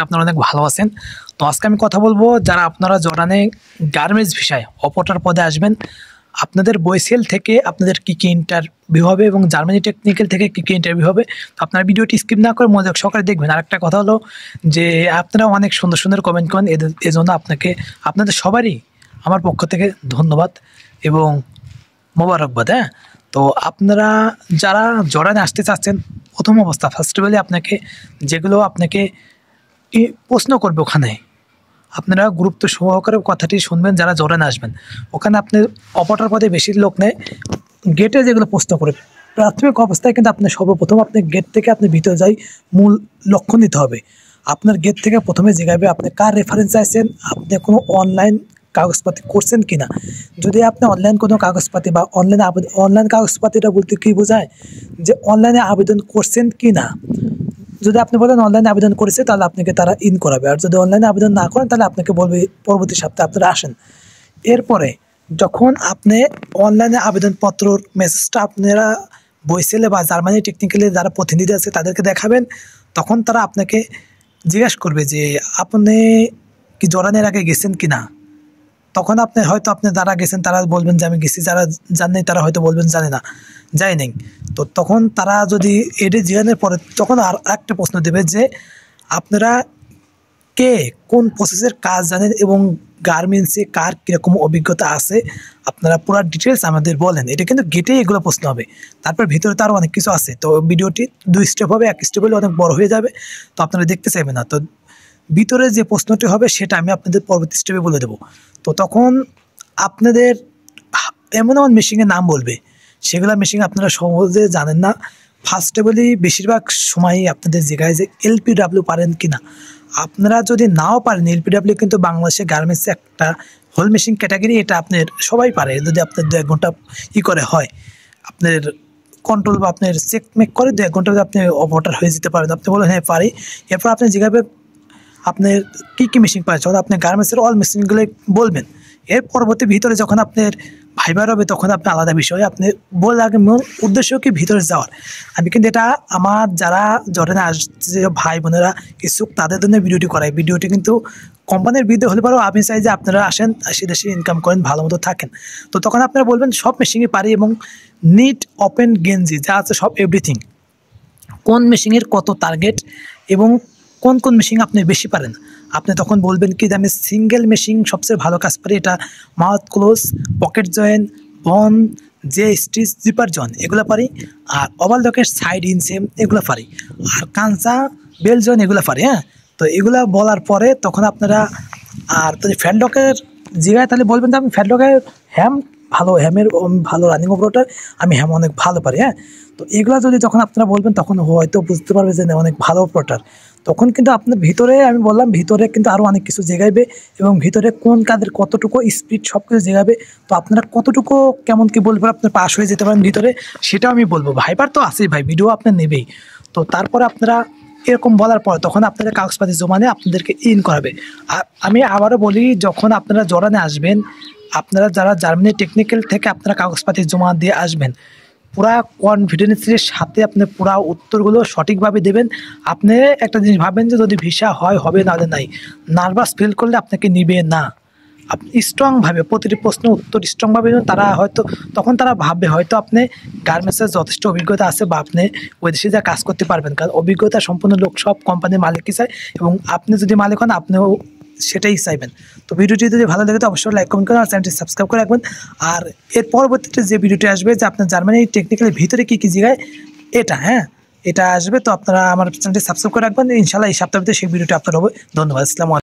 আপনারা অনেক ভালো আছেন। তো আজকে আমি কথা বলবো যারা আপনারা জর্ডানে গার্মেন্টস ভিসায় অপারেটর পদে আসবেন, আপনাদের বইসেল থেকে আপনাদের কী কী ইন্টারভিউ হবে এবং জার্মানি টেকনিক্যাল থেকে কী কী ইন্টারভিউ হবে। তো আপনারা ভিডিওটি স্কিপ না করে মনোযোগ সহকারে দেখবেন। আরেকটা কথা হলো যে আপনারা অনেক সুন্দর সুন্দর কমেন্ট করেন, এজন্য আপনাদের সবারই আমার পক্ষ থেকে ধন্যবাদ এবং মোবারকবাদ। হ্যাঁ, তো আপনারা যারা জর্ডানে আসতে চাচ্ছেন, প্রথম অবস্থা ফার্স্ট অফ অল যেগুলো আপনাকে প্রশ্ন করবে, ওখানে আপনারা গুরুত্ব সহকারে কথাটি শুনবেন। যারা জর্ডানে আসবেন, ওখানে আপনি অপারেটর পদে বেশি লোক নেই, গেটে যেগুলো প্রশ্ন করবে প্রাথমিক অবস্থায়, কিন্তু আপনি সর্বপ্রথম আপনি গেট থেকে আপনি ভিতরে যাই মূল লক্ষ্য নিতে হবে। আপনার গেট থেকে প্রথমে জিজ্ঞাসা আপনি কার রেফারেন্স আছেন, আপনি কোনো অনলাইন কাগজপাতি করছেন কি না। যদি আপনি অনলাইন কোনো কাগজপাতি বা অনলাইন কাগজপাতিটা বলতে কী বোঝায়, যে অনলাইনে আবেদন করছেন কি না। যদি আপনি বলেন অনলাইনে আবেদন করেছে, তাহলে আপনাকে তারা ইন করাবে। আর যদি অনলাইনে আবেদন না করেন, তাহলে আপনাকে বলবে পরবর্তী সপ্তাহে আপনারা আসেন। এরপরে যখন আপনি অনলাইনে আবেদনপত্রর মেসেজটা আপনারা বইসেলে বা জার্মানি টেকনিক্যালে যারা প্রতিনিধি আছে তাদেরকে দেখাবেন, তখন তারা আপনাকে জিজ্ঞাসা করবে যে আপনি কি জর্ডানের আগে গেছেন কি না। তখন আপনি যারা গেছেন তারা বলবেন যে আমি গেছি, যারা জানেন তারা হয়তো বলবেন জানে না, যাই নেই। তো তখন তারা যদি এটি জিজ্ঞাসার পরে তখন আর একটা প্রশ্ন দেবে যে আপনারা কে কোন প্রসেসের কাজ জানেন এবং গার্মেন্টসে কার কীরকম অভিজ্ঞতা আছে, আপনারা পুরো ডিটেলস আমাদের বলেন। এটা কিন্তু গেটে এগুলো প্রশ্ন হবে। তারপর ভিতরে তো আরও অনেক কিছু আছে। তো ভিডিওটি 2 স্টেপ হবে, 1 স্টেপ হলে অনেক বড় হয়ে যাবে, তো আপনারা দেখতে চাইবেন না। তো ভিতরে যে প্রশ্নটি হবে সেটা আমি আপনাদের পরবর্তী স্টেপে বলে দেবো। তো তখন আপনাদের এমন মেশিনের নাম বলবে, সেগুলো মেশিন আপনারা সহজে জানেন না। ফার্স্ট অফ অলি বেশিরভাগ সময়ই আপনাদের জায়গায় যে এলপিডাব্লিউ পারেন কি না। আপনারা যদি নাও পারেন, এলপিডাব্লিউ কিন্তু বাংলাদেশে গার্মেন্টসে একটা হোল মেশিন ক্যাটাগরি, এটা আপনার সবাই পারে। যদি আপনার 2-1 ঘন্টা করে হয়, আপনার কন্ট্রোল বা আপনার চেক মেক করে 2-1 ঘন্টা আপনি অপারেটর হয়ে যেতে পারেন। আপনি বলেন হ্যাঁ পারি। এরপর আপনি যেভাবে আপনার কী মেশিন পাচ্ছেন, আপনি গার্মেন্টসের অল মেশিনগুলো বলবেন। এর পরবর্তী ভিতরে যখন আপনার ভাইবার হবে, তখন আপনি আলাদা বিষয় আপনি বলে রাখবেন মূল উদ্দেশ্য কি ভিতরে যাওয়ার। আমি কিন্তু এটা আমার যারা জর্ডানে আসছে ভাই বোনেরা ইচ্ছুক তাদের জন্য ভিডিওটি করাই। ভিডিওটি কিন্তু কোম্পানির বিরুদ্ধে হলে পারো, আমি চাই যে আপনারা আসেন, দেশে ইনকাম করেন, ভালো মতো থাকেন। তো তখন আপনারা বলবেন সব মেশিনই পারি এবং নিট ওপেন গেঞ্জি যা আছে সব এভরিথিং, কোন মেশিনের কত টার্গেট এবং কোন কোন মেশিন আপনি বেশি পারেন। আপনি তখন বলবেন কি যে আমি সিঙ্গেল মেশিন সবচেয়ে ভালো কাজ পারি, এটা মাউথ ক্লোজ, পকেট জয়েন, বন, যে স্টিচ, জিপার জয়েন এগুলো পারি। আর ওভারলকের সাইড ইনসেম এগুলো পারি। আর কাঁচা বেল জয়েন এগুলো পারি। হ্যাঁ, তো এগুলো বলার পরে তখন আপনারা আর যদি ফ্যাডলকের জায়গায় তাহলে বলবেন যে আমি ফ্যাডলকের হ্যাম ভালো, হ্যামের ভালো রানিং অপারেটর, আমি হ্যাম অনেক ভালো পারি। হ্যাঁ, তো এগুলো যদি যখন আপনারা বলবেন, তখন হয়তো বুঝতে পারবে যে অনেক ভালো অপারেটর। তখন কিন্তু আপনার ভিতরে আমি বললাম ভিতরে কিন্তু আরও অনেক কিছু জেগাইবে এবং ভিতরে কোন কাদের কতটুকু স্পিড সব কিছু জেগাবে। তো আপনারা কতটুকু কেমন কি বলবেন আপনার পাস হয়ে যেতে পারেন ভিতরে, সেটাও আমি বলবো। ভাইবার তো আছেই ভাই, ভিডিও আপনার নেবেই। তো তারপরে আপনারা এরকম বলার পর তখন আপনাদের কাগজপাতি জমা নিয়ে আপনাদেরকে ইন করাবে। আর আমি আবারও বলি, যখন আপনারা জর্ডানে আসবেন, আপনারা যারা জার্মানি টেকনিক্যাল থেকে আপনারা কাগজপাতি জমা দিয়ে আসবেন, পুরা কনফিডেন্সের সাথে আপনি পুরা উত্তরগুলো সঠিকভাবে দেবেন। আপনি একটা জিনিস ভাবেন যে যদি ভিসা হয় হবে, নাহলে নাই। নার্ভাস ফিল করলে আপনাকে নিবে না। আপনি স্ট্রংভাবে প্রতিটি প্রশ্ন উত্তর স্ট্রংভাবে তারা হয়তো তখন তারা ভাববে হয়তো আপনি গার্মেন্টসের যথেষ্ট অভিজ্ঞতা আছে বা আপনি ওই দেশে যা কাজ করতে পারবেন। কারণ অভিজ্ঞতা সম্পন্ন লোক সব কোম্পানির মালিকই চায় এবং আপনি যদি মালিক হন আপনিও সেটাই চাইবেন। তো ভিডিওটি যদি ভালো লাগে তো অবশ্যই লাইক কমেন্ট করুন আর চ্যানেলটি সাবস্ক্রাইব করে রাখবেন। আর এর পরবর্তীতে যে ভিডিওটি আসবে যে আপনার জার্মানি টেকনিক্যালের ভিতরে কী কী জায়গায় এটা, হ্যাঁ এটা আসবে, তো আপনারা আমার চ্যানেলটি সাবস্ক্রাইব করে রাখবেন। ইনশাআল্লাহ এই সপ্তাহের ভিতরে সেই ভিডিওটি আপলোড হবে। ধন্যবাদ। আসসালামু আলাইকুম।